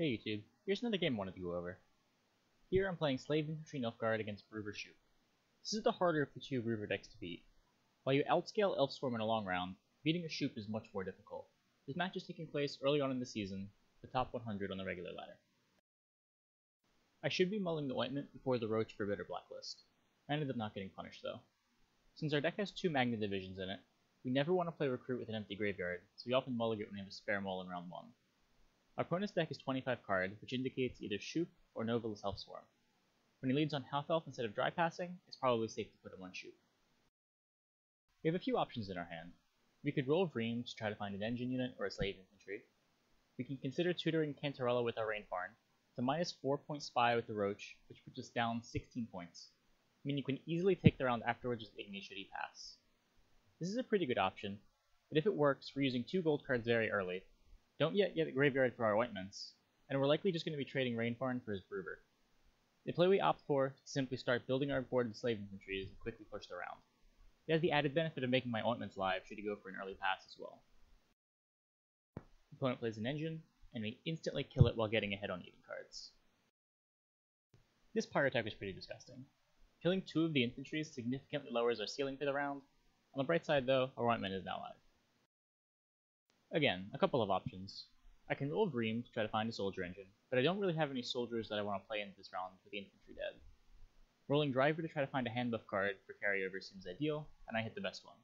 Hey YouTube, here's another game I wanted to go over. Here I'm playing Slave Infantry Nilfgaard against Brouver Shuupe. This is the harder of the two Brouver decks to beat. While you outscale Elfstorm in a long round, beating a Shuupe is much more difficult. This match is taking place early on in the season, the top 100 on the regular ladder. I should be mulling the ointment before the Roach for Bitter Blacklist. I ended up not getting punished though. Since our deck has two Magna divisions in it, we never want to play Recruit with an empty graveyard, so we often mulligan when we have a spare mull in round 1. Our opponent's deck is 25 card, which indicates either Shuupe or Novelist Elfstorm. When he leads on Half Elf instead of Dry Passing, it's probably safe to put him on Shuupe. We have a few options in our hand. We could roll Vreem to try to find an engine unit or a slave infantry. We can consider tutoring Cantarella with our Rainfarn. It's a minus 4 point spy with the Roach, which puts us down 16 points. I mean, you can easily take the round afterwards with Igni should he pass. This is a pretty good option, but if it works, we're using 2 gold cards very early. Don't yet get a graveyard for our ointments, and we're likely just going to be trading Rainfarn for his Brouver. The play we opt for is to simply start building our board of slave infantries and quickly push the round. It has the added benefit of making my ointments live should he go for an early pass as well. The opponent plays an engine, and we instantly kill it while getting ahead on even cards. This Pyrotech is pretty disgusting. Killing 2 of the infantries significantly lowers our ceiling for the round. On the bright side though, our ointment is now live. Again, a couple of options. I can roll Vreem to try to find a soldier engine, but I don't really have any soldiers that I want to play in this round with the infantry dead. Rolling Driver to try to find a hand buff card for carryover seems ideal, and I hit the best one.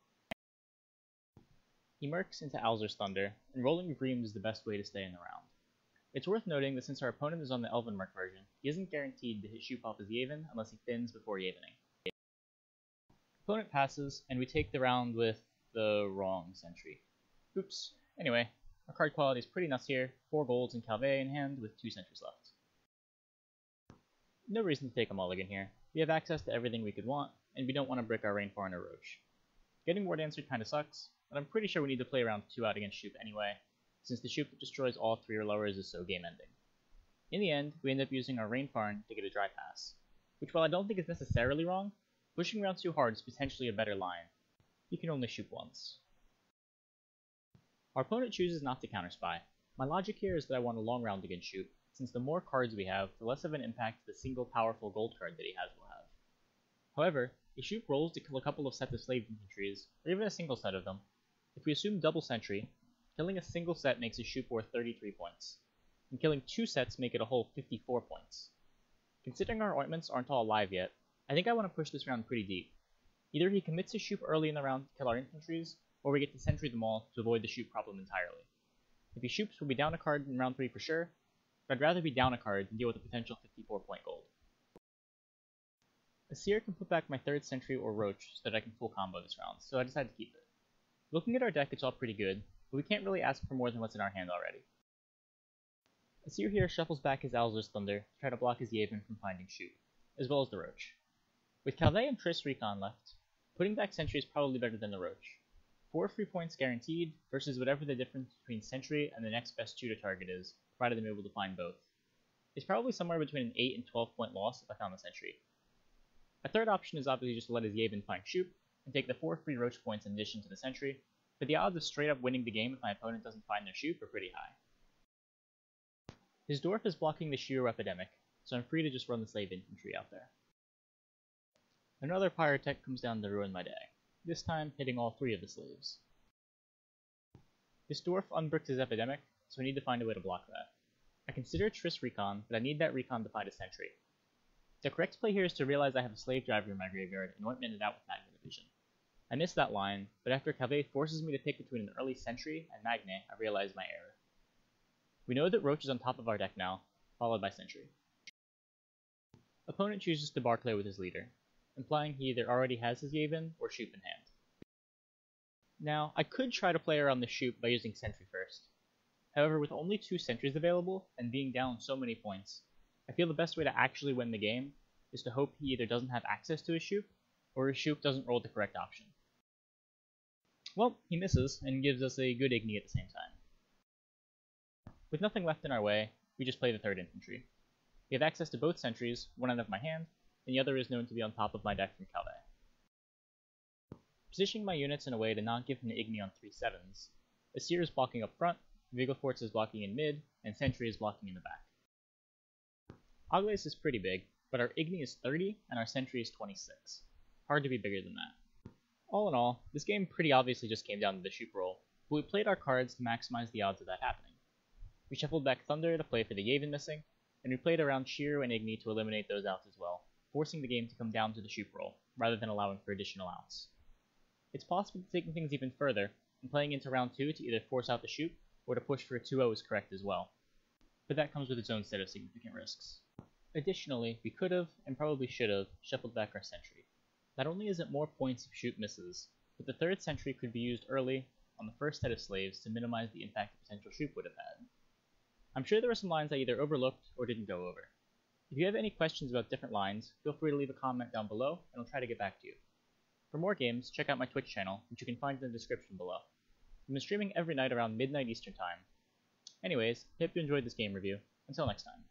He mercs into Alzur's Thunder, and rolling Vreem is the best way to stay in the round. It's worth noting that since our opponent is on the Elven Merc version, he isn't guaranteed to hit Shuupe off his Yaven unless he thins before Yavening. Opponent passes, and we take the round with the wrong sentry. Oops. Anyway, our card quality is pretty nuts here, 4 golds and Calvé in hand with 2 sentries left. No reason to take a mulligan here. We have access to everything we could want, and we don't want to brick our Rainfarn or Roach. Getting ward answered kinda sucks, but I'm pretty sure we need to play round 2 out against Shuupe anyway, since the Shuupe that destroys all 3 or lowers is so game ending. In the end, we end up using our Rainfarn to get a dry pass, which while I don't think is necessarily wrong, pushing round 2 hard is potentially a better line. You can only shoot once. Our opponent chooses not to counterspy. My logic here is that I want a long round against Shuupe, since the more cards we have, the less of an impact the single powerful gold card that he has will have. However, if Shuupe rolls to kill a couple of sets of slave infantries, or even a single set of them, if we assume double sentry, killing a single set makes a Shuupe worth 33 points, and killing 2 sets make it a whole 54 points. Considering our ointments aren't all alive yet, I think I want to push this round pretty deep. Either he commits his Shuupe early in the round to kill our infantries, or we get to sentry them all to avoid the Shuupe problem entirely. If he Shuupes, we'll be down a card in round 3 for sure, but I'd rather be down a card than deal with a potential 54 point gold. A Seer can put back my 3rd sentry or Roach so that I can full combo this round, so I decided to keep it. Looking at our deck, it's all pretty good, but we can't really ask for more than what's in our hand already. A Seer here shuffles back his Alzur's Thunder to try to block his Yaven from finding Shuupe, as well as the Roach. With Calvé and Triss Recon left, putting back sentry is probably better than the Roach. 4 free points guaranteed versus whatever the difference between sentry and the next best tutor target is, provided I'm able to find both. It's probably somewhere between an 8 and 12 point loss if I found the sentry. A third option is obviously just to let his Yaven find Shuupe and take the 4 free Roach points in addition to the sentry, but the odds of straight up winning the game if my opponent doesn't find their Shuupe are pretty high. His Dwarf is blocking the Sheer Epidemic, so I'm free to just run the slave infantry out there. Another Pyrotech comes down to ruin my day, this time hitting all 3 of the slaves. This Dwarf unbricks his Epidemic, so I need to find a way to block that. I consider Triss Recon, but I need that Recon to find a sentry. The correct play here is to realize I have a slave driver in my graveyard and ointment it out with Magna Division. I missed that line, but after Calvé forces me to pick between an early sentry and Magna, I realize my error. We know that Roach is on top of our deck now, followed by sentry. Opponent chooses to Barclay with his leader, implying he either already has his Yaven or Shuupe in hand. Now, I could try to play around the Shuupe by using sentry first. However, with only 2 sentries available and being down so many points, I feel the best way to actually win the game is to hope he either doesn't have access to his Shuupe, or his Shuupe doesn't roll the correct option. Well, he misses, and gives us a good Igni at the same time. With nothing left in our way, we just play the 3rd infantry. We have access to both sentries, one out of my hand, and the other is known to be on top of my deck from Calvé. Positioning my units in a way to not give him an Igni on 3/7s, a Seer is blocking up front, Vigilforts is blocking in mid, and Sentry is blocking in the back. Oglace is pretty big, but our Igni is 30 and our Sentry is 26. Hard to be bigger than that. All in all, this game pretty obviously just came down to the Shuupe roll, but we played our cards to maximize the odds of that happening. We shuffled back Thunder to play for the Yaven missing, and we played around Shiro and Igni to eliminate those outs as well, forcing the game to come down to the Shuupe roll, rather than allowing for additional outs. It's possible to take things even further, and playing into round 2 to either force out the Shuupe, or to push for a 2-0 is correct as well. But that comes with its own set of significant risks. Additionally, we could've, and probably should've, shuffled back our Sentry. Not only is it more points if Shuupe misses, but the third Sentry could be used early on the first set of slaves to minimize the impact a potential Shuupe would have had. I'm sure there were some lines I either overlooked or didn't go over. If you have any questions about different lines, feel free to leave a comment down below and I'll try to get back to you. For more games, check out my Twitch channel, which you can find in the description below. I've been streaming every night around midnight Eastern time. Anyways, hope you enjoyed this game review. Until next time.